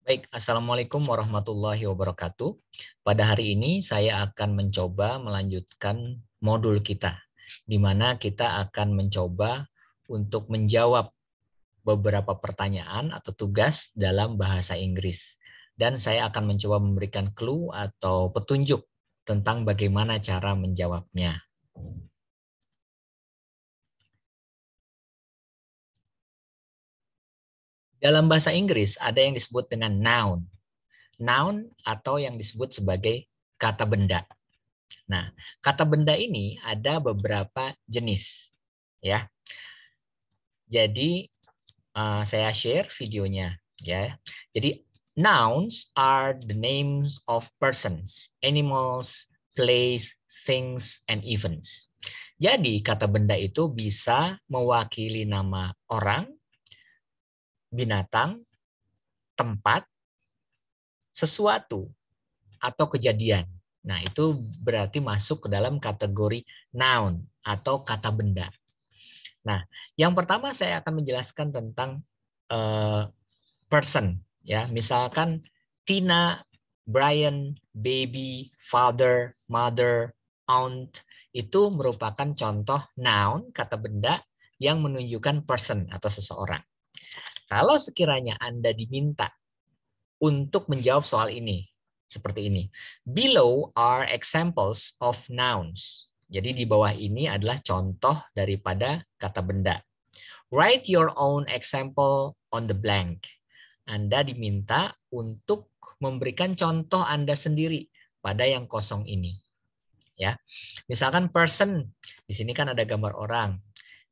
Baik, Assalamualaikum warahmatullahi wabarakatuh. Pada hari ini saya akan mencoba melanjutkan modul kita, di mana kita akan mencoba untuk menjawab beberapa pertanyaan atau tugas dalam bahasa Inggris. Dan saya akan mencoba memberikan clue atau petunjuk tentang bagaimana cara menjawabnya. Dalam bahasa Inggris ada yang disebut dengan noun. Noun atau yang disebut sebagai kata benda. Nah, kata benda ini ada beberapa jenis, ya. Jadi saya share videonya, ya. Jadi nouns are the names of persons, animals, place, things, and events. Jadi kata benda itu bisa mewakili nama orang, binatang, tempat, sesuatu, atau kejadian. Nah, itu berarti masuk ke dalam kategori noun atau kata benda. Nah, yang pertama saya akan menjelaskan tentang person, ya. Misalkan Tina, Brian, baby, father, mother, aunt itu merupakan contoh noun, kata benda yang menunjukkan person atau seseorang. Kalau sekiranya Anda diminta untuk menjawab soal ini, seperti ini. Below are examples of nouns. Jadi di bawah ini adalah contoh daripada kata benda. Write your own example on the blank. Anda diminta untuk memberikan contoh Anda sendiri pada yang kosong ini. Ya. Misalkan person, di sini kan ada gambar orang.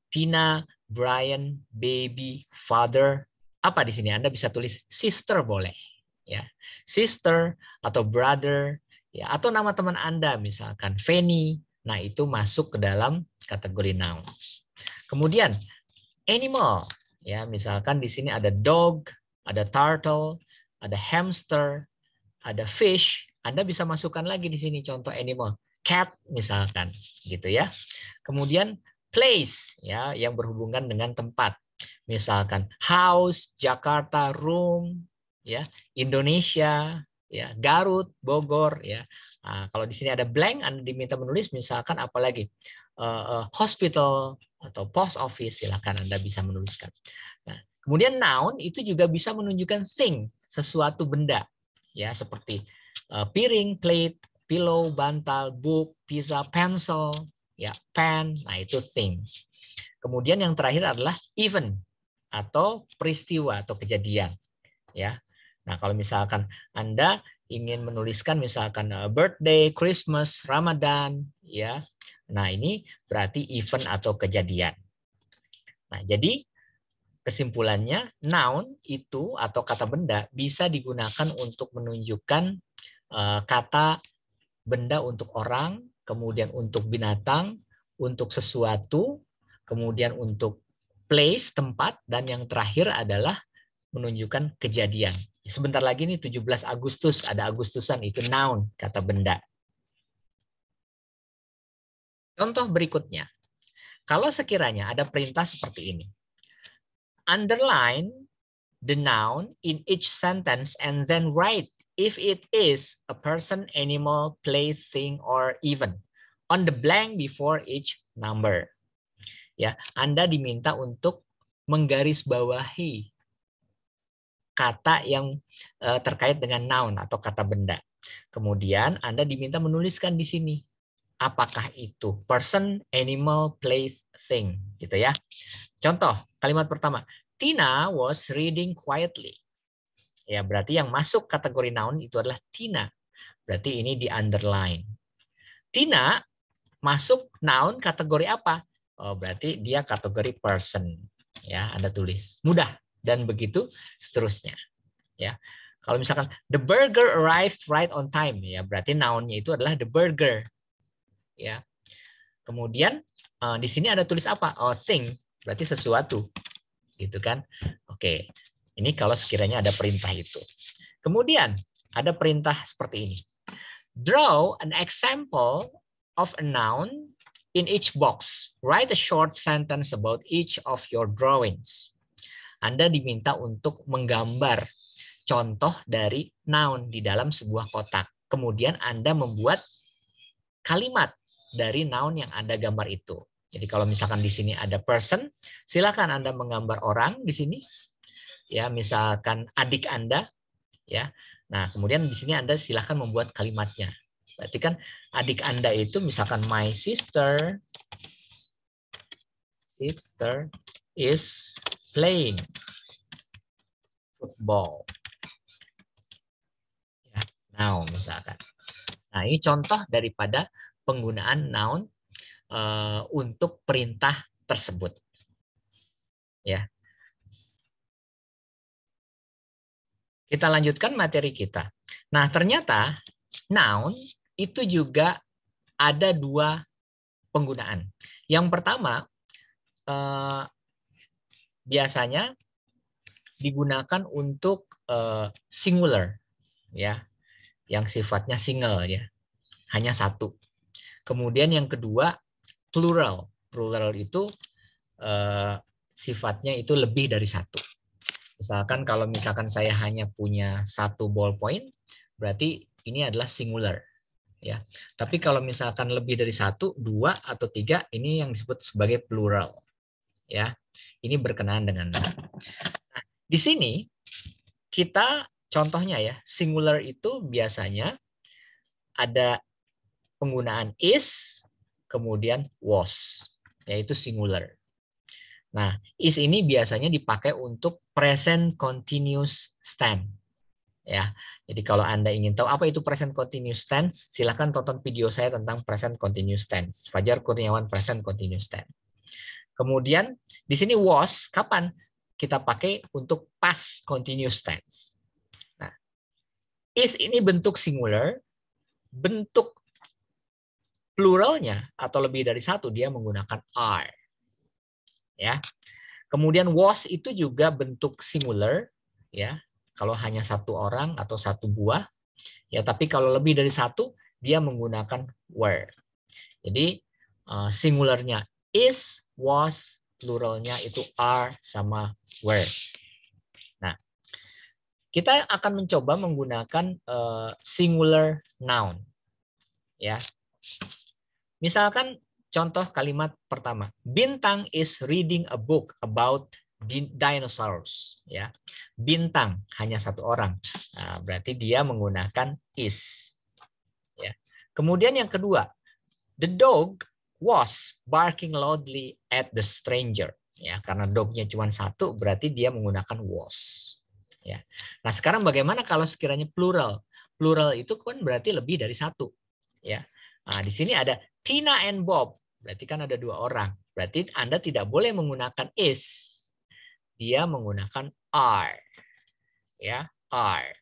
Tina, Brian, baby, father. Apa di sini? Anda bisa tulis sister boleh. Ya, sister atau brother, ya, atau nama teman Anda misalkan Fanny. Nah, itu masuk ke dalam kategori nouns. Kemudian animal, ya, misalkan di sini ada dog, ada turtle, ada hamster, ada fish. Anda bisa masukkan lagi di sini contoh animal, cat misalkan, gitu ya. Kemudian place, ya, yang berhubungan dengan tempat. Misalkan house, Jakarta, room, ya, Indonesia, ya, Garut, Bogor, ya. Nah, kalau di sini ada blank, Anda diminta menulis misalkan apalagi hospital atau post office, silakan Anda bisa menuliskan. Nah, kemudian noun itu juga bisa menunjukkan thing, sesuatu benda, ya, seperti piring, plate, pillow, bantal, book, pizza, pencil, ya, pen. Nah, itu thing. Kemudian yang terakhir adalah event atau peristiwa atau kejadian, ya. Nah, kalau misalkan Anda ingin menuliskan misalkan birthday, Christmas, Ramadan, ya. Nah, ini berarti event atau kejadian. Nah, jadi kesimpulannya noun itu atau kata benda bisa digunakan untuk menunjukkan kata benda untuk orang, kemudian untuk binatang, untuk sesuatu, kemudian untuk place, tempat, dan yang terakhir adalah menunjukkan kejadian. Sebentar lagi nih 17 Agustus, ada Agustusan, itu noun, kata benda. Contoh berikutnya, kalau sekiranya ada perintah seperti ini. Underline the noun in each sentence and then write if it is a person, animal, place, thing, or event on the blank before each number. Ya, Anda diminta untuk menggarisbawahi kata yang terkait dengan noun atau kata benda. Kemudian Anda diminta menuliskan di sini apakah itu person, animal, place, thing, gitu ya. Contoh kalimat pertama, Tina was reading quietly. Ya, berarti yang masuk kategori noun itu adalah Tina. Berarti ini di underline. Tina masuk noun kategori apa? Oh, berarti dia kategori person. Ya, Anda tulis. Mudah dan begitu seterusnya. Ya. Kalau misalkan the burger arrived right on time, ya berarti nounnya itu adalah the burger. Ya. Kemudian di sini ada tulis apa? Oh, thing, berarti sesuatu. Gitu kan? Oke. Ini kalau sekiranya ada perintah itu. Kemudian ada perintah seperti ini. Draw an example of a noun in each box. Write a short sentence about each of your drawings. Anda diminta untuk menggambar contoh dari noun di dalam sebuah kotak. Kemudian Anda membuat kalimat dari noun yang Anda gambar itu. Jadi kalau misalkan di sini ada person, silakan Anda menggambar orang di sini. Ya, misalkan adik Anda, ya. Nah, kemudian di sini Anda silakan membuat kalimatnya. Berarti kan adik Anda itu misalkan my sister is playing football. Ya, noun misalkan. Nah, ini contoh daripada penggunaan noun untuk perintah tersebut. Ya. Kita lanjutkan materi kita. Nah, ternyata noun itu juga ada dua penggunaan. Yang pertama, biasanya digunakan untuk singular, ya, yang sifatnya single, ya, hanya satu. Kemudian yang kedua, plural. Plural itu sifatnya itu lebih dari satu. Misalkan kalau misalkan saya hanya punya satu ballpoint, berarti ini adalah singular. Ya, tapi kalau misalkan lebih dari satu, dua atau tiga, ini yang disebut sebagai plural. Ya, ini berkenaan dengan. Nah, di sini kita contohnya ya, singular itu biasanya ada penggunaan is, kemudian was, yaitu singular. Nah, is ini biasanya dipakai untuk present continuous tense. Ya, jadi kalau Anda ingin tahu apa itu present continuous tense, silakan tonton video saya tentang present continuous tense. Fajar Kurniawan present continuous tense. Kemudian di sini was kapan kita pakai untuk past continuous tense. Nah, is ini bentuk singular, bentuk pluralnya atau lebih dari satu dia menggunakan are. Ya. Kemudian was itu juga bentuk singular, ya. Kalau hanya satu orang atau satu buah, ya. Tapi kalau lebih dari satu, dia menggunakan were. Jadi singularnya is, was, pluralnya itu are sama were. Nah, kita akan mencoba menggunakan singular noun, ya. Misalkan contoh kalimat pertama, Bintang is reading a book about dinosaurs. Ya, Bintang hanya satu orang, nah, berarti dia menggunakan is. Ya. Kemudian yang kedua, the dog was barking loudly at the stranger. Ya, karena dognya cuma satu, berarti dia menggunakan was. Ya. Nah, sekarang bagaimana kalau sekiranya plural? Plural itu kan berarti lebih dari satu. Ya. Nah, di sini ada Tina and Bob. Berarti kan ada dua orang. Berarti Anda tidak boleh menggunakan is. Dia menggunakan are. Ya, are.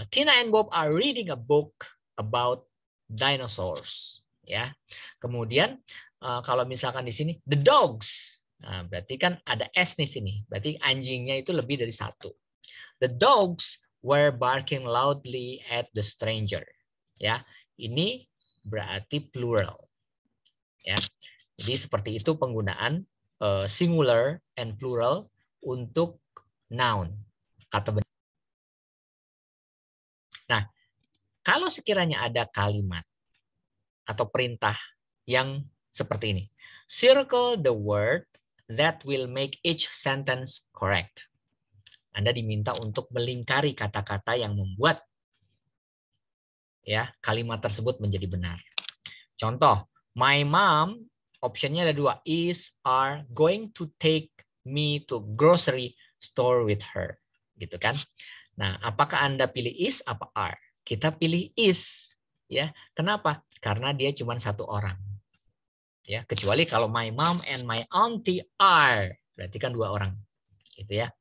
Tina and Bob are reading a book about dinosaurs. Ya. Kemudian kalau misalkan di sini the dogs. Nah, berarti kan ada s di sini. Berarti anjingnya itu lebih dari satu. The dogs were barking loudly at the stranger. Ya, ini berarti plural. Ya, jadi seperti itu penggunaan singular and plural untuk noun, kata benda. Nah, kalau sekiranya ada kalimat atau perintah yang seperti ini, circle the word that will make each sentence correct. Anda diminta untuk melingkari kata-kata yang membuat ya kalimat tersebut menjadi benar. Contoh, my mom, optionnya ada dua, is, are going to take me to grocery store with her, gitu kan? Nah, apakah Anda pilih is apa are? Kita pilih is, ya. Kenapa? Karena dia cuma satu orang. Ya, kecuali kalau my mom and my auntie are, berarti kan dua orang, gitu ya.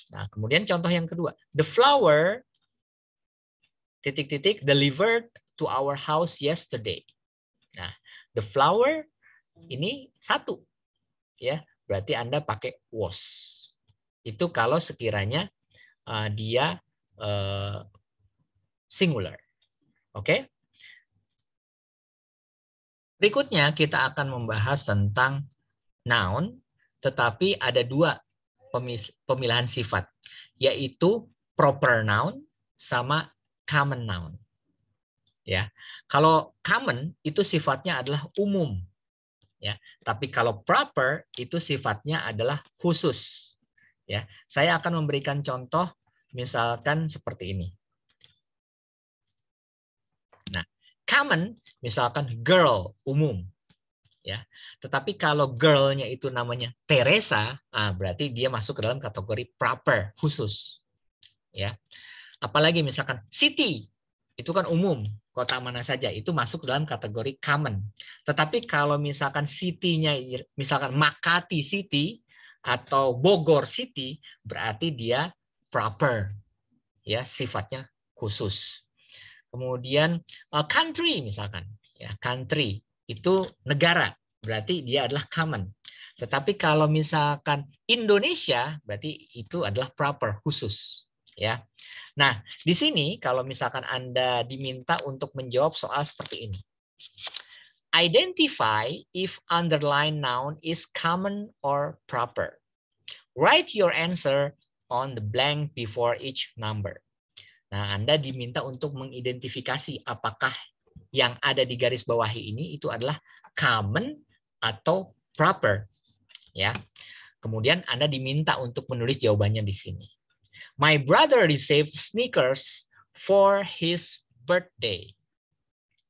Nah, kemudian contoh yang kedua, the flower titik-titik delivered to our house yesterday. Nah, the flower ini satu, ya, berarti Anda pakai was. Itu kalau sekiranya dia singular, oke? Berikutnya kita akan membahas tentang noun, tetapi ada dua pemilihan sifat, yaitu proper noun sama common noun. Ya, kalau common itu sifatnya adalah umum, ya. Tapi kalau proper itu sifatnya adalah khusus. Ya, saya akan memberikan contoh, misalkan seperti ini. Nah, common misalkan girl, umum, ya. Tetapi kalau girl-nya itu namanya Teresa, berarti dia masuk ke dalam kategori proper, khusus, ya. Apalagi misalkan city, itu kan umum, kota mana saja, itu masuk dalam kategori common. Tetapi kalau misalkan city-nya, misalkan Makati City atau Bogor City, berarti dia proper, ya, sifatnya khusus. Kemudian country misalkan, ya, country itu negara, berarti dia adalah common. Tetapi kalau misalkan Indonesia, berarti itu adalah proper, khusus, ya. Nah, di sini kalau misalkan Anda diminta untuk menjawab soal seperti ini. Identify if underlined noun is common or proper. Write your answer on the blank before each number. Nah, Anda diminta untuk mengidentifikasi apakah yang ada di garis bawahi ini itu adalah common atau proper, ya. Kemudian Anda diminta untuk menulis jawabannya di sini. My brother received sneakers for his birthday.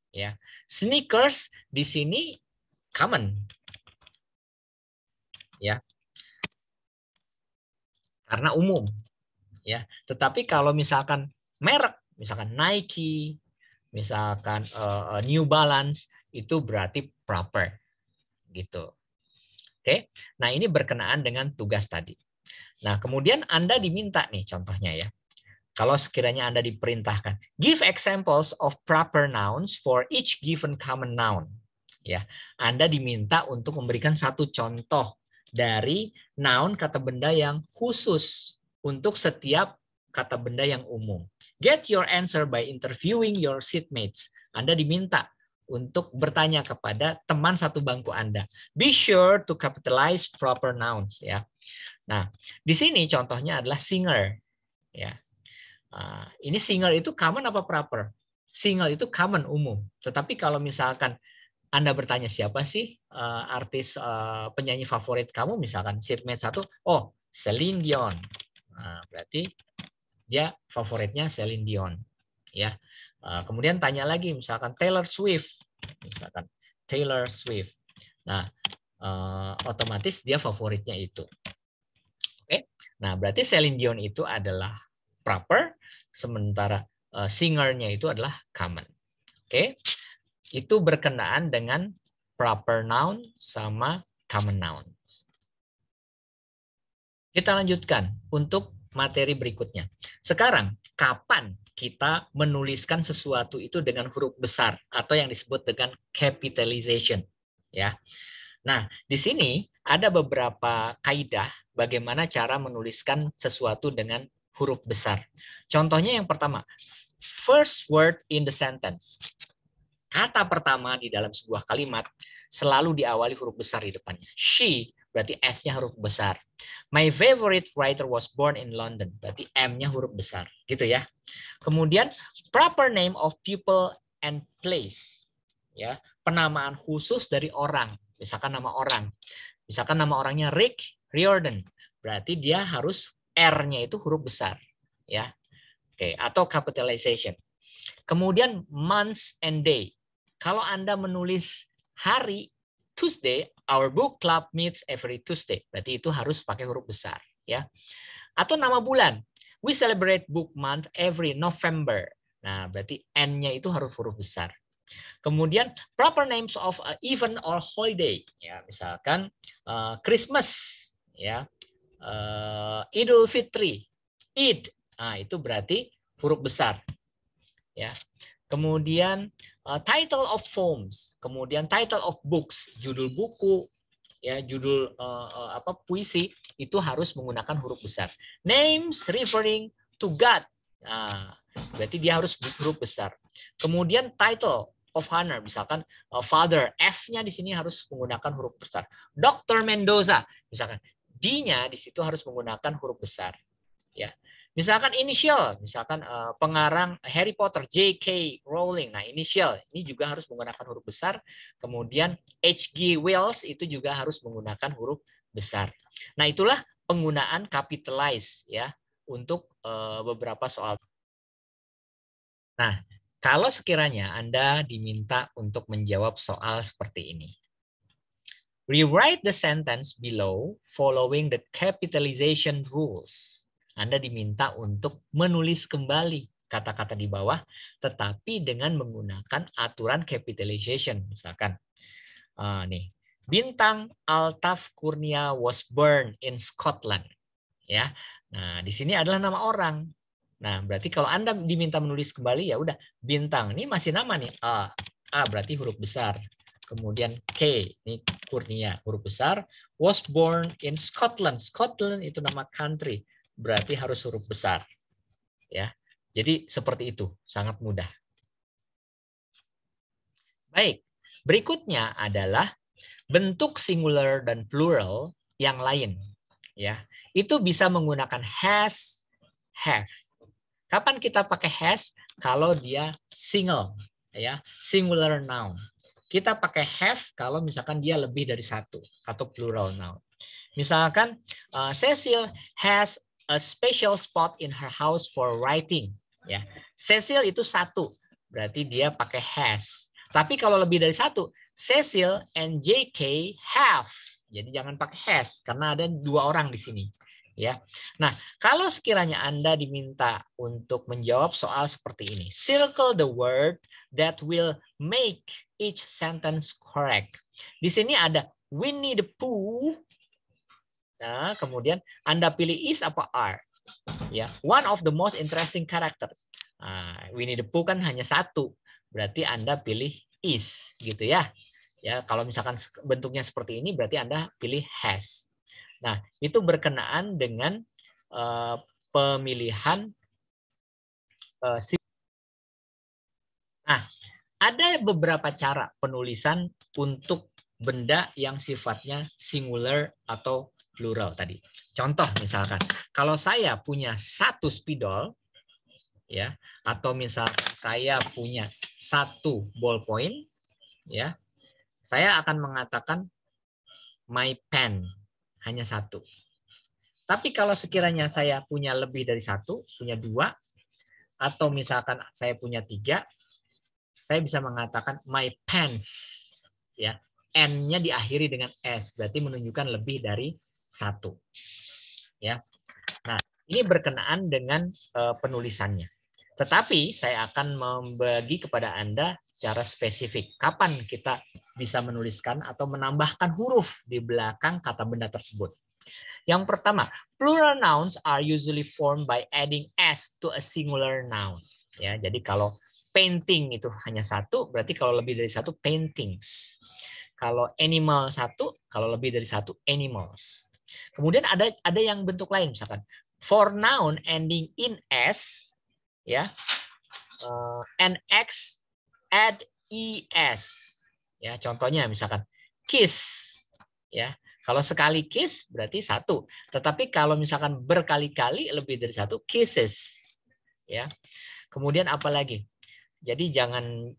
Ya, sneakers di sini common. Ya. Karena umum, ya. Tetapi kalau misalkan merek, misalkan Nike, misalkan New Balance, itu berarti proper, gitu. Oke. Nah, ini berkenaan dengan tugas tadi. Nah, kemudian Anda diminta nih contohnya, ya. Kalau sekiranya Anda diperintahkan, give examples of proper nouns for each given common noun. Ya, Anda diminta untuk memberikan satu contoh dari noun kata benda yang khusus untuk setiap kata benda yang umum. Get your answer by interviewing your seatmates. Anda diminta untuk bertanya kepada teman satu bangku Anda. Be sure to capitalize proper nouns, ya. Nah, di sini contohnya adalah singer, ya. Ini singer itu common apa proper? Singer itu common, umum. Tetapi kalau misalkan Anda bertanya siapa sih artis penyanyi favorit kamu, misalkan seatmate 1, oh Celine Dion. Nah, berarti dia favoritnya Celine Dion, ya. Kemudian tanya lagi misalkan Taylor Swift, misalkan Taylor Swift. Nah, otomatis dia favoritnya itu. Oke. Nah, berarti Celine Dion itu adalah proper, sementara singer-nya itu adalah common. Oke. Itu berkenaan dengan proper noun sama common noun. Kita lanjutkan untuk materi berikutnya. Sekarang, kapan kita menuliskan sesuatu itu dengan huruf besar atau yang disebut dengan capitalization, ya. Nah, di sini ada beberapa kaidah bagaimana cara menuliskan sesuatu dengan huruf besar. Contohnya yang pertama, first word in the sentence. Kata pertama di dalam sebuah kalimat selalu diawali huruf besar di depannya. She, berarti S-nya huruf besar. My favorite writer was born in London, berarti M-nya huruf besar, gitu ya. Kemudian proper name of people and place, ya, penamaan khusus dari orang. Misalkan nama orang. Misalkan nama orangnya Rick Riordan, berarti dia harus R-nya itu huruf besar, ya. Oke, atau capitalization. Kemudian months and day. Kalau Anda menulis hari Tuesday, our book club meets every Tuesday. Berarti itu harus pakai huruf besar, ya. Atau nama bulan. We celebrate book month every November. Nah, berarti N-nya itu harus huruf besar. Kemudian proper names of event or holiday, ya, misalkan Christmas, ya, Idul Fitri, Eid, nah itu berarti huruf besar, ya. Kemudian title of poems, kemudian title of books, judul buku, ya, judul puisi itu harus menggunakan huruf besar. Names referring to God, nah, berarti dia harus huruf besar. Kemudian title of honor, misalkan father, F-nya di sini harus menggunakan huruf besar. Dr. Mendoza, misalkan D-nya di situ harus menggunakan huruf besar, ya. Misalkan initial, misalkan pengarang Harry Potter J.K. Rowling. Nah, initial ini juga harus menggunakan huruf besar. Kemudian H.G. Wells itu juga harus menggunakan huruf besar. Nah, itulah penggunaan capitalize ya untuk beberapa soal. Nah, kalau sekiranya Anda diminta untuk menjawab soal seperti ini. Rewrite the sentence below following the capitalization rules. Anda diminta untuk menulis kembali kata-kata di bawah, tetapi dengan menggunakan aturan capitalization. Misalkan, nih, Bintang Altaf Kurnia was born in Scotland. Ya, nah di sini adalah nama orang. Nah, berarti kalau Anda diminta menulis kembali, ya udah Bintang. Ini masih nama nih. A berarti huruf besar. Kemudian K, ini Kurnia, huruf besar. Was born in Scotland. Scotland itu nama country. Berarti harus huruf besar. Ya. Jadi seperti itu, sangat mudah. Baik, berikutnya adalah bentuk singular dan plural yang lain. Ya, itu bisa menggunakan has, have. Kapan kita pakai has? Kalau dia single, ya, singular noun. Kita pakai have kalau misalkan dia lebih dari satu atau plural noun. Misalkan Cecil has a special spot in her house for writing. Ya, Cecil itu satu, berarti dia pakai has. Tapi kalau lebih dari satu, Cecil and JK have. Jadi jangan pakai has karena ada dua orang di sini. Ya. Nah, kalau sekiranya Anda diminta untuk menjawab soal seperti ini, circle the word that will make each sentence correct. Di sini ada Winnie the Pooh. Nah, kemudian Anda pilih is apa are. Ya, one of the most interesting characters. Nah, Winnie the Pooh kan hanya satu. Berarti Anda pilih is gitu ya. Ya, kalau misalkan bentuknya seperti ini berarti Anda pilih has. Nah, itu berkenaan dengan pemilihan Nah, ada beberapa cara penulisan untuk benda yang sifatnya singular atau plural tadi. Contoh misalkan, kalau saya punya satu spidol, ya, atau misalkan saya punya satu ballpoint, ya, saya akan mengatakan my pen, hanya satu. Tapi kalau sekiranya saya punya lebih dari satu, punya dua, atau misalkan saya punya tiga, saya bisa mengatakan my pants. Ya, N-nya diakhiri dengan S, berarti menunjukkan lebih dari satu. Ya, nah ini berkenaan dengan penulisannya. Tetapi saya akan membagi kepada Anda secara spesifik kapan kita bisa menuliskan atau menambahkan huruf di belakang kata benda tersebut. Yang pertama, plural nouns are usually formed by adding s to a singular noun. Ya, jadi kalau painting itu hanya satu, berarti kalau lebih dari satu paintings. Kalau animal satu, kalau lebih dari satu animals. Kemudian ada yang bentuk lain, misalkan for noun ending in s, ya, nx add es. Ya, contohnya misalkan kiss, ya. Kalau sekali kiss berarti satu. Tetapi kalau misalkan berkali-kali lebih dari satu kisses. Ya. Kemudian apa lagi? Jadi jangan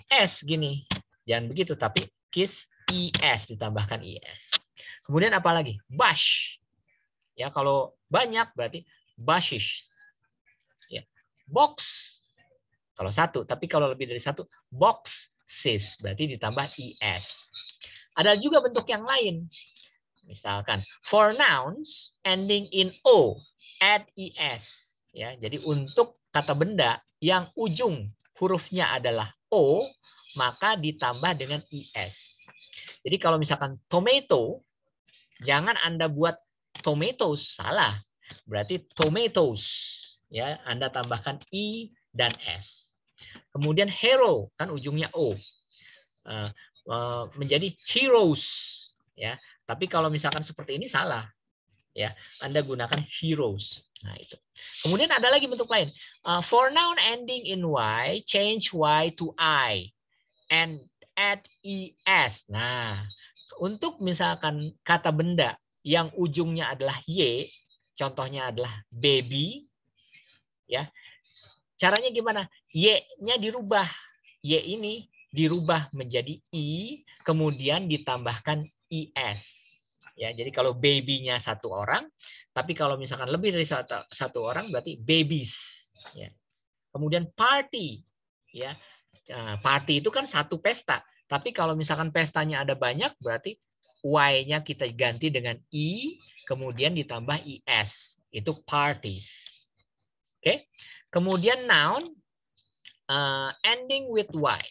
s gini. Jangan begitu tapi kiss es ditambahkan es. Kemudian apa lagi? Bash. Ya, kalau banyak berarti bashish. Ya. Box. Kalau satu, tapi kalau lebih dari satu boxes berarti ditambah es. Ada juga bentuk yang lain. Misalkan for nouns ending in o add es. Ya, jadi untuk kata benda yang ujung hurufnya adalah o maka ditambah dengan es. Jadi kalau misalkan tomato jangan Anda buat tomatoes, salah. Berarti tomatoes. Ya, Anda tambahkan i dan s. Kemudian hero kan ujungnya o. Menjadi heroes, ya. Tapi kalau misalkan seperti ini salah, ya. Anda gunakan heroes. Nah, itu. Kemudian ada lagi bentuk lain. For noun ending in y, change y to I and add es. Nah, untuk misalkan kata benda yang ujungnya adalah y, contohnya adalah baby, ya. Caranya gimana? Y-nya dirubah. Y ini dirubah menjadi I, kemudian ditambahkan IS. Ya, jadi kalau baby-nya satu orang, tapi kalau misalkan lebih dari satu orang berarti babies. Ya. Kemudian party, ya. Party itu kan satu pesta. Tapi kalau misalkan pestanya ada banyak, berarti Y-nya kita ganti dengan I, kemudian ditambah IS. Itu parties. Oke. Kemudian noun ending with Y.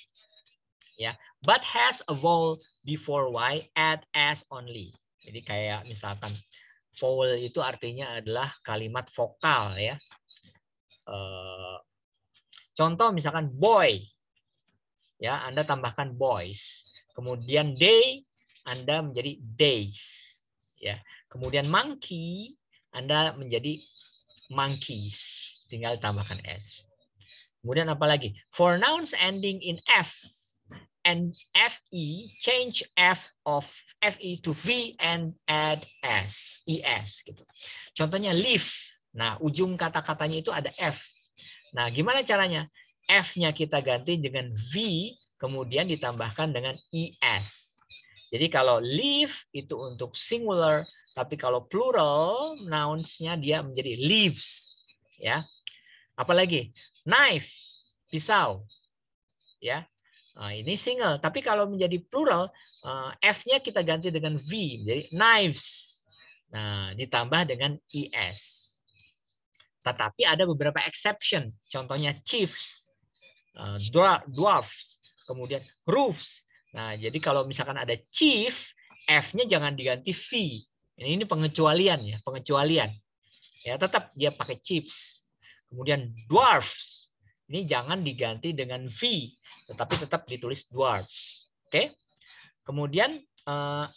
Ya, but has a vowel before Y, add S only. Jadi kayak misalkan vowel itu artinya adalah kalimat vokal, ya. Contoh misalkan boy, ya, Anda tambahkan boys. Kemudian day, Anda menjadi days, ya. Kemudian monkey, Anda menjadi monkeys, tinggal tambahkan S. Kemudian apa lagi? For nouns ending in F and FE, change F of FE to V and add S, ES gitu. Contohnya live. Nah, ujung kata-katanya itu ada F. Nah, gimana caranya? F-nya kita ganti dengan V, kemudian ditambahkan dengan ES. Jadi kalau live itu untuk singular, tapi kalau plural nouns-nya dia menjadi lives, ya. Apalagi knife, pisau, ya. Nah, ini single, tapi kalau menjadi plural, F-nya kita ganti dengan V, jadi knives. Nah, ditambah dengan ES. Tetapi ada beberapa exception, contohnya chiefs, dwarfs, kemudian roofs. Nah, jadi kalau misalkan ada chief, F-nya jangan diganti V. Ini pengecualian, ya, pengecualian. Ya, tetap dia pakai chiefs. Kemudian dwarfs, ini jangan diganti dengan V, tetapi tetap ditulis dwarfs. Oke. Kemudian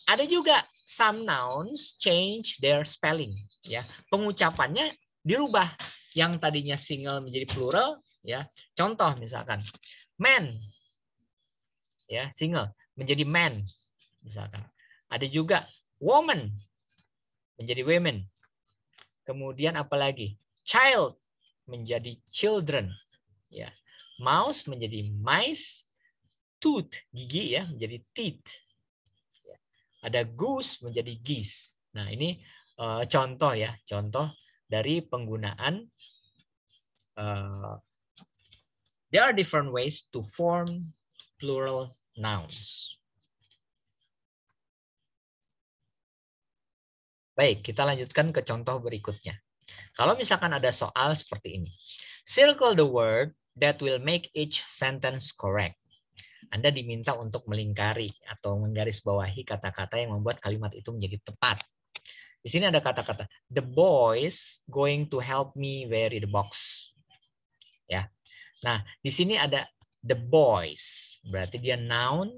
ada juga some nouns change their spelling, ya. Pengucapannya dirubah, yang tadinya single menjadi plural, ya. Contoh misalkan man, ya, single menjadi man misalkan. Ada juga woman menjadi women. Kemudian apalagi? Child menjadi children, ya. Mouse menjadi mice, tooth gigi, ya, menjadi teeth. Ada goose menjadi geese. Nah, ini contoh, ya, contoh dari penggunaan. There are different ways to form plural nouns. Baik, kita lanjutkan ke contoh berikutnya. Kalau misalkan ada soal seperti ini. Circle the word that will make each sentence correct. Anda diminta untuk melingkari atau menggarisbawahi kata-kata yang membuat kalimat itu menjadi tepat. Di sini ada kata-kata, the boys going to help me carry the box. Ya. Nah, di sini ada the boys. Berarti dia noun,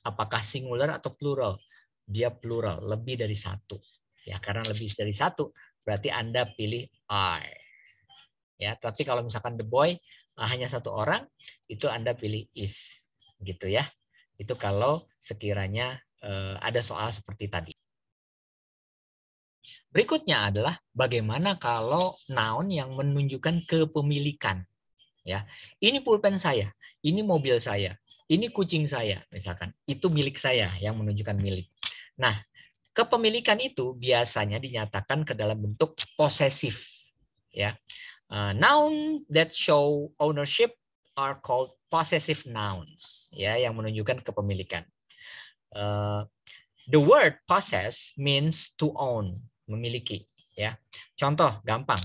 apakah singular atau plural? Dia plural, lebih dari satu. Ya, karena lebih dari satu, berarti Anda pilih I. Ya, tapi kalau misalkan the boy hanya satu orang, itu Anda pilih is. Gitu, ya. Itu kalau sekiranya ada soal seperti tadi. Berikutnya adalah bagaimana kalau noun yang menunjukkan kepemilikan. Ya, ini pulpen saya, ini mobil saya, ini kucing saya, misalkan. Itu milik saya, yang menunjukkan milik. Nah, kepemilikan itu biasanya dinyatakan ke dalam bentuk posesif. Ya, noun that show ownership are called possessive nouns. Ya, yang menunjukkan kepemilikan. The word possess means to own, memiliki. Ya, contoh gampang.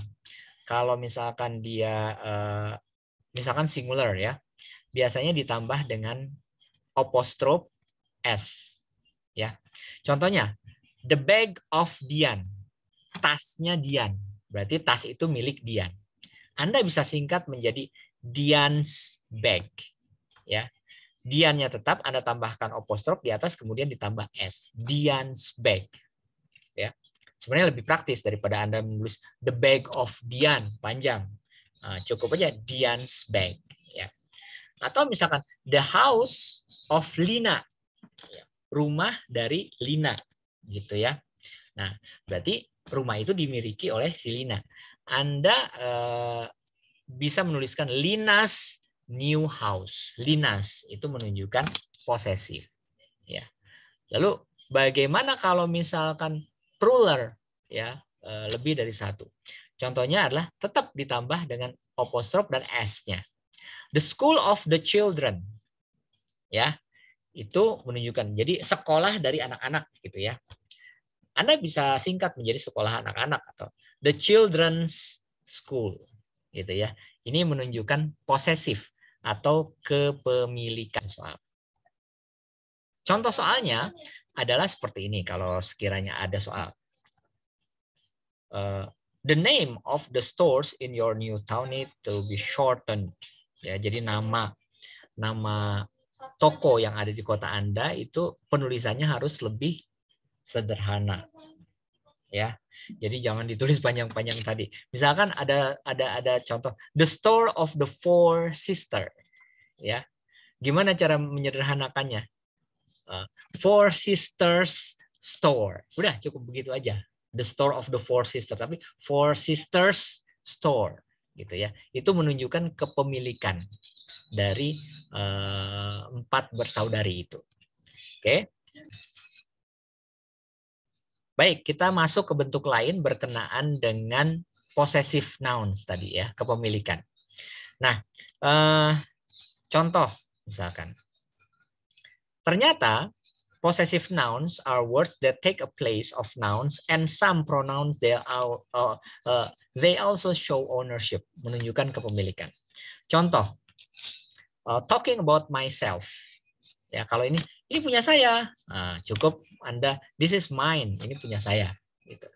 Kalau misalkan dia misalkan singular, ya, biasanya ditambah dengan apostrophe s, ya. Contohnya the bag of Dian, tasnya Dian, berarti tas itu milik Dian. Anda bisa singkat menjadi Dian's bag, ya. Diannya tetap Anda tambahkan apostrophe di atas, kemudian ditambah s, Dian's bag, ya. Sebenarnya lebih praktis daripada Anda menulis the bag of Dian panjang. Cukup aja Dian's bag, ya. Atau misalkan the house of Lina, rumah dari Lina, gitu, ya. Nah, berarti rumah itu dimiliki oleh si Lina. Anda bisa menuliskan Lina's new house. Lina's itu menunjukkan posesif. Ya. Lalu bagaimana kalau misalkan plural, ya, lebih dari satu? Contohnya adalah tetap ditambah dengan apostrof dan s-nya. The school of the children, ya, itu menunjukkan jadi sekolah dari anak-anak gitu ya. Anda bisa singkat menjadi sekolah anak-anak atau the children's school gitu ya. Ini menunjukkan posesif atau kepemilikan soal. Contoh soalnya adalah seperti ini kalau sekiranya ada soal. The name of the stores in your new town need to be shortened. Ya, jadi nama toko yang ada di kota Anda itu penulisannya harus lebih sederhana. Ya. Jadi jangan ditulis panjang-panjang tadi. Misalkan ada contoh the store of the four sister. Ya. Gimana cara menyederhanakannya? Four sisters store. Udah cukup begitu aja. The store of the four sisters, tapi four sisters store gitu ya. Itu menunjukkan kepemilikan dari 4 bersaudari itu. Oke. Baik, kita masuk ke bentuk lain berkenaan dengan possessive nouns tadi ya, kepemilikan. Nah, contoh misalkan. Ternyata possessive nouns are words that take a place of nouns and some pronouns they also show ownership, menunjukkan kepemilikan. Contoh, talking about myself. Ya, kalau ini punya saya. Nah, cukup Anda this is mine, ini punya saya gitu.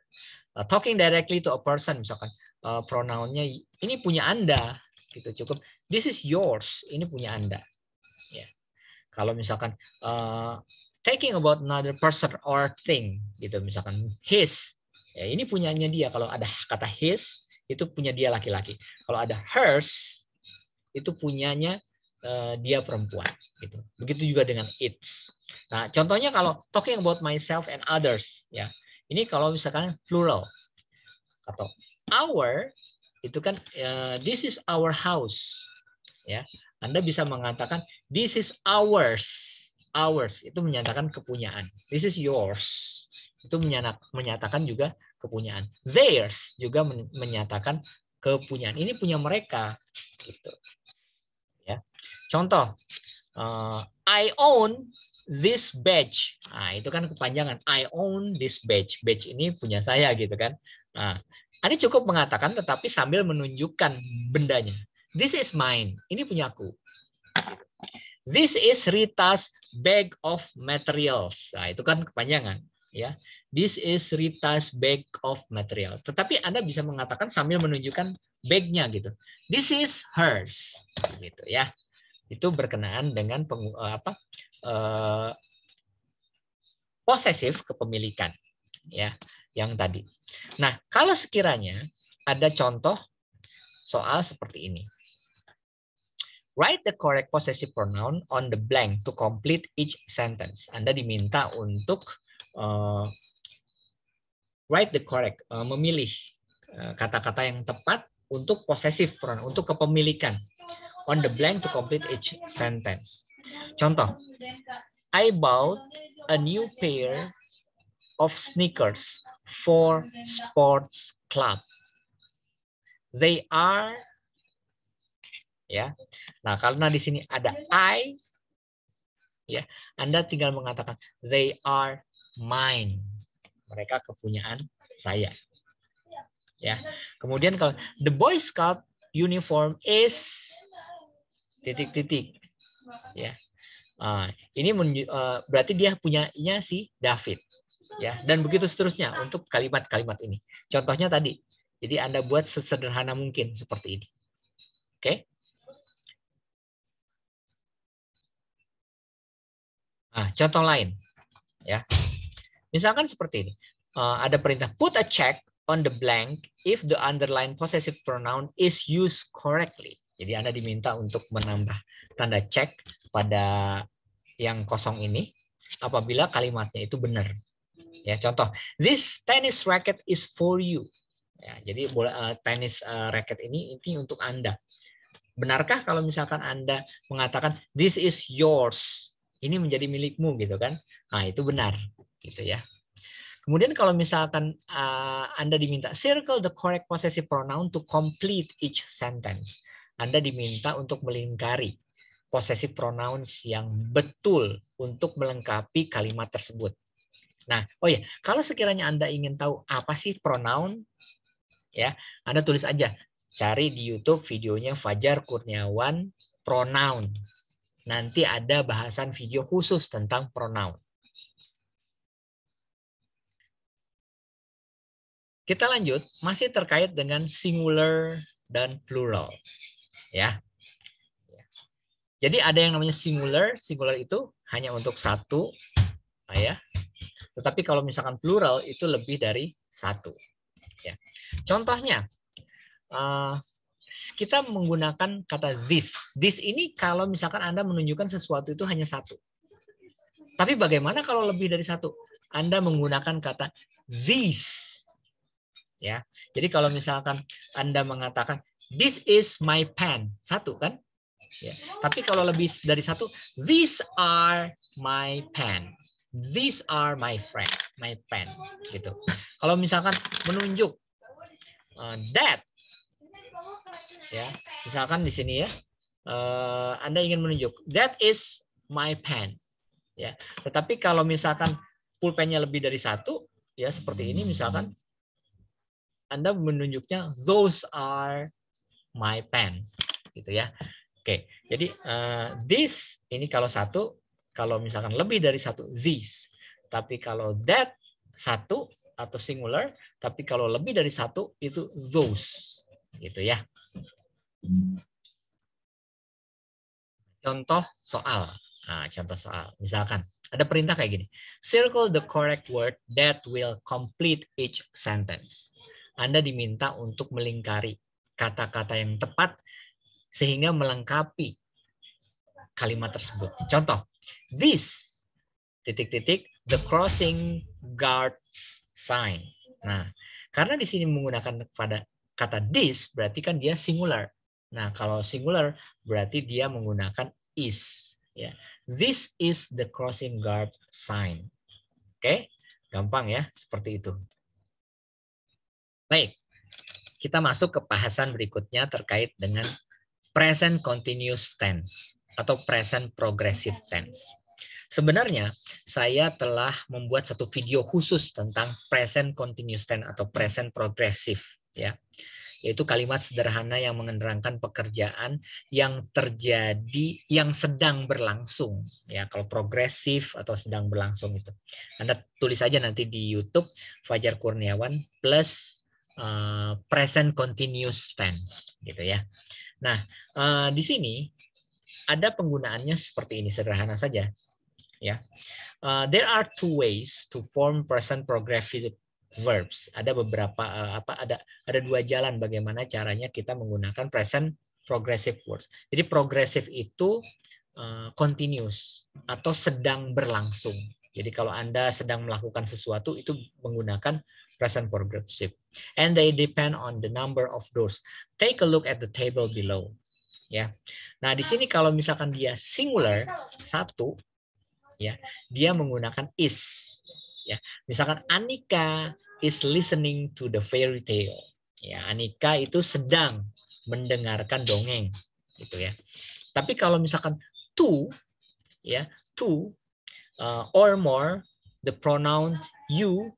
Talking directly to a person misalkan pronounnya ini punya Anda gitu, cukup this is yours, ini punya Anda. Ya. Kalau misalkan taking about another person or thing gitu, misalkan his, ya ini punyanya dia. Kalau ada kata his itu punya dia laki-laki. Kalau ada hers itu punyanya dia perempuan gitu. Begitu juga dengan its. Nah, contohnya kalau talking about myself and others ya. Ini kalau misalkan plural atau our itu kan this is our house ya. Anda bisa mengatakan this is ours. Ours itu menyatakan kepunyaan. This is yours. Itu menyatakan juga kepunyaan. Theirs juga menyatakan kepunyaan. Ini punya mereka gitu. Ya. Contoh, I own this badge. Nah, itu kan kepanjangan. I own this badge. Badge ini punya saya gitu kan. Nah, Anda cukup mengatakan tetapi sambil menunjukkan bendanya. This is mine. Ini punyaku. This is Rita's bag of materials. Nah, itu kan kepanjangan. Ya, this is Rita's bag of material. Tetapi Anda bisa mengatakan sambil menunjukkan bag-nya gitu. This is hers, gitu ya. Itu berkenaan dengan posesif kepemilikan, ya, yang tadi. Nah, kalau sekiranya ada contoh soal seperti ini. Write the correct possessive pronoun on the blank to complete each sentence. Anda diminta untuk write the correct, memilih kata-kata yang tepat untuk possessive pronoun, untuk kepemilikan on the blank to complete each sentence. Contoh, I bought a new pair of sneakers for sports club. They are, ya. Nah, karena di sini ada I, ya, Anda tinggal mengatakan they are mine. Mereka kepunyaan saya. Ya. Kemudian kalau the Boy Scout uniform is titik-titik. Ya. Ini berarti dia punyanya si David. Ya, dan begitu seterusnya untuk kalimat-kalimat ini. Contohnya tadi. Jadi Anda buat sesederhana mungkin seperti ini. Oke? Nah, contoh lain, ya. Misalkan seperti ini. Ada perintah put a check on the blank if the underlined possessive pronoun is used correctly. Jadi Anda diminta untuk menambah tanda cek pada yang kosong ini apabila kalimatnya itu benar. Ya, contoh, this tennis racket is for you. Ya, jadi bola tenis racket ini untuk Anda. Benarkah kalau misalkan Anda mengatakan this is yours, ini menjadi milikmu gitu kan? Nah, itu benar gitu ya. Kemudian kalau misalkan Anda diminta circle the correct possessive pronoun to complete each sentence. Anda diminta untuk melingkari possessive pronouns yang betul untuk melengkapi kalimat tersebut. Nah, oh ya, kalau sekiranya Anda ingin tahu apa sih pronoun, ya, Anda tulis aja, cari di YouTube videonya Fajar Kurniawan pronoun. Nanti ada bahasan video khusus tentang pronoun. Kita lanjut, masih terkait dengan singular dan plural, ya. Jadi ada yang namanya singular, singular itu hanya untuk satu, ya. Tetapi kalau misalkan plural itu lebih dari satu. Ya. Contohnya, kita menggunakan kata this. This ini kalau misalkan Anda menunjukkan sesuatu itu hanya satu. Tapi bagaimana kalau lebih dari satu? Anda menggunakan kata these. Ya. Jadi kalau misalkan Anda mengatakan this is my pen, satu kan? Ya. Tapi kalau lebih dari satu, these are my pen. These are my friend, my pen, gitu. Kalau misalkan menunjuk that, ya, misalkan di sini ya, Anda ingin menunjuk that is my pen, ya. Tetapi kalau misalkan pulpennya lebih dari satu, ya seperti ini misalkan, Anda menunjuknya those are my pens, gitu ya. Oke, jadi this ini kalau satu, kalau misalkan lebih dari satu these, tapi kalau that satu atau singular, tapi kalau lebih dari satu itu those, gitu ya. Contoh soal. Nah, contoh soal. Misalkan ada perintah kayak gini. Circle the correct word that will complete each sentence. Anda diminta untuk melingkari kata-kata yang tepat sehingga melengkapi kalimat tersebut. Contoh, this titik-titik the crossing guard sign. Nah, karena di sini menggunakan pada kata this berarti kan dia singular. Nah, kalau singular berarti dia menggunakan is. Ya, this is the crossing guard sign. Oke, gampang ya, seperti itu. Baik, kita masuk ke bahasan berikutnya terkait dengan present continuous tense atau present progressive tense. Sebenarnya saya telah membuat satu video khusus tentang present continuous tense atau present progressive, ya, yaitu kalimat sederhana yang menerangkan pekerjaan yang terjadi, yang sedang berlangsung. Ya, kalau progresif atau sedang berlangsung itu, Anda tulis aja nanti di YouTube Fajar Kurniawan plus present continuous tense, gitu ya. Nah, di sini ada penggunaannya seperti ini, sederhana saja. Ya, there are two ways to form present progressive verbs. Ada beberapa ada dua jalan bagaimana caranya kita menggunakan present progressive words. Jadi progressive itu continuous atau sedang berlangsung. Jadi kalau Anda sedang melakukan sesuatu itu menggunakan present progressive. And they depend on the number of doors. Take a look at the table below. Ya. Nah, di sini kalau misalkan dia singular satu, ya, dia menggunakan is. Ya, misalkan Anika is listening to the fairy tale. Ya, Anika itu sedang mendengarkan dongeng, gitu ya. Tapi kalau misalkan two, ya, two or more, the pronoun you,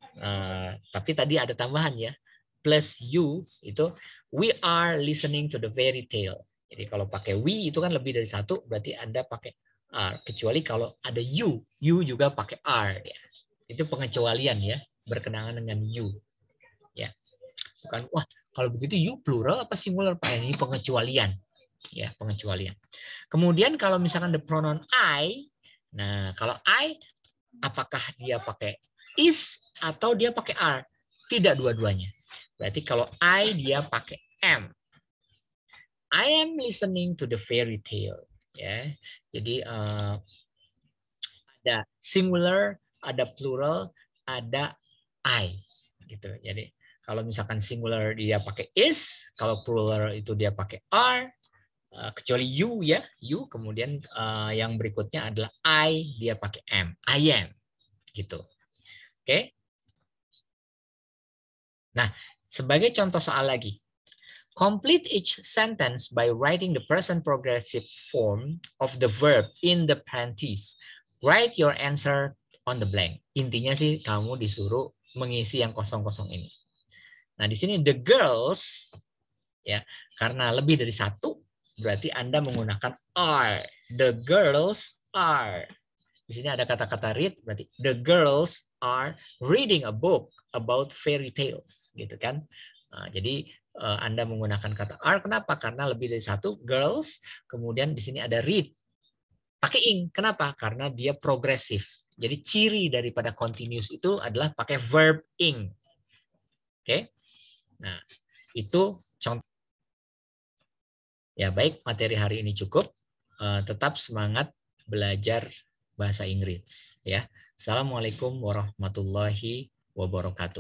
tapi tadi ada tambahan ya, plus you itu we are listening to the fairy tale. Jadi kalau pakai we itu kan lebih dari satu, berarti Anda pakai are. Kecuali kalau ada you juga pakai are. Ya. Itu pengecualian ya, berkenaan dengan you. Ya, bukan wah kalau begitu you plural apa singular Pak? Ini pengecualian. Ya, pengecualian. Kemudian kalau misalkan the pronoun I, nah kalau I apakah dia pakai is atau dia pakai are? Tidak dua-duanya. Berarti kalau I dia pakai am. I am listening to the fairy tale. Ya, jadi ada singular, ada plural, ada I gitu. Jadi kalau misalkan singular dia pakai is, kalau plural itu dia pakai are, kecuali you ya, you, kemudian yang berikutnya adalah I, dia pakai am, I am gitu. Oke. Nah, sebagai contoh soal lagi. Complete each sentence by writing the present progressive form of the verb in the parentheses. Write your answer on the blank. Intinya sih kamu disuruh mengisi yang kosong-kosong ini. Nah, di sini the girls ya, karena lebih dari satu berarti Anda menggunakan are. The girls are. Di sini ada kata-kata read, berarti the girls are reading a book about fairy tales, gitu kan? Nah, jadi Anda menggunakan kata are, kenapa? Karena lebih dari satu girls, kemudian di sini ada read, pakai ing, kenapa? Karena dia progresif. Jadi ciri daripada continuous itu adalah pakai verb ing. Oke? Nah, itu contoh. Ya baik, materi hari ini cukup. Tetap semangat belajar bahasa Inggris ya. Assalamualaikum warahmatullahi wabarakatuh.